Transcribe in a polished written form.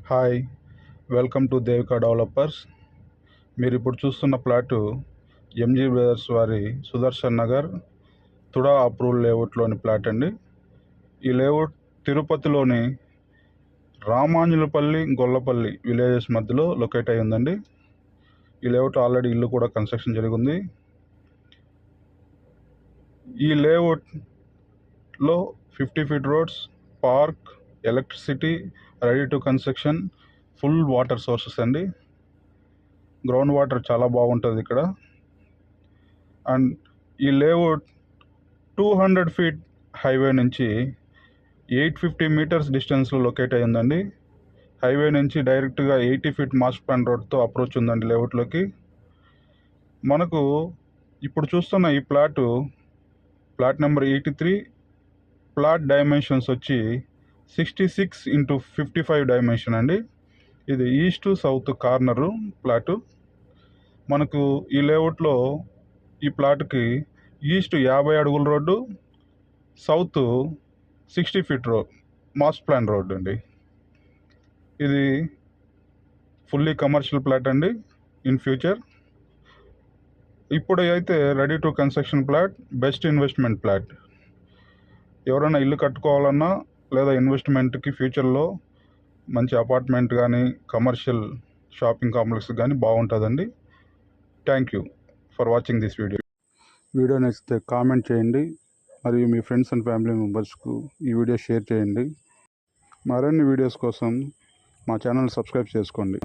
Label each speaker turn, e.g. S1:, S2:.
S1: Hi, welcome to Devika developers. మీరు ఇప్పుడు చూస్తున్న ప్లాటు ఎంజీ బ్రదర్స్ వారి సుదర్శన్ నగర్ తుడా అప్రూవల్ లేఅవుట్లోని ప్లాట్ అండి. ఈ లేఅవుట్ తిరుపతిలోని రామాంజులపల్లి, గొల్లపల్లి విలేజెస్ మధ్యలో లొకేట్ అయి ఉందండి. ఈ లేఅవుట్ ఆల్రెడీ ఇల్లు కూడా కన్స్ట్రక్షన్ జరిగింది. ఈ లేఅవుట్లో 50 feet roads, park, electricity, ready to construction, full water sources అండి. గ్రౌండ్ వాటర్ చాలా బాగుంటుంది ఇక్కడ. అండ్ ఈ లేఅవుట్ 200 ఫీట్ హైవే నుంచి 850 మీటర్స్ డిస్టెన్స్లో లొకేట్ అయ్యిందండి. హైవే నుంచి డైరెక్ట్గా 80 ఫీట్ మాస్టర్ ప్లాన్ రోడ్తో అప్రోచ్ ఉందండి లేఅవుట్లోకి. మనకు ఇప్పుడు చూస్తున్న ఈ ప్లాట్ నెంబర్ 83. ప్లాట్ డైమెన్షన్స్ వచ్చి 66x55 డైమెన్షన్ అండి. ఇది ఈస్ట్ సౌత్ కార్నరు ప్లాటు. మనకు ఈ లేఅవుట్లో ఈ ప్లాట్కి ఈస్ట్ 50 అడుగుల road, south 60 feet road, master plan road అండి. ఇది ఫుల్లీ కమర్షియల్ ప్లాట్ అండి. ఇన్ ఫ్యూచర్ ఇప్పుడు అయితే ready to construction plot, best investment plot. ఎవరైనా ఇల్లు కట్టుకోవాలన్నా లేదా ఇన్వెస్ట్మెంట్కి ఫ్యూచర్లో మంచి అపార్ట్మెంట్ కానీ కమర్షియల్ షాపింగ్ కాంప్లెక్స్ కానీ బాగుంటుందండి. Thank you for watching this video నచ్చితే కామెంట్ చేయండి, మరియు మీ ఫ్రెండ్స్ అండ్ ఫ్యామిలీ మెంబర్స్కు ఈ వీడియో షేర్ చేయండి. మరిన్ని వీడియోస్ కోసం మా ఛానల్ సబ్స్క్రైబ్ చేసుకోండి.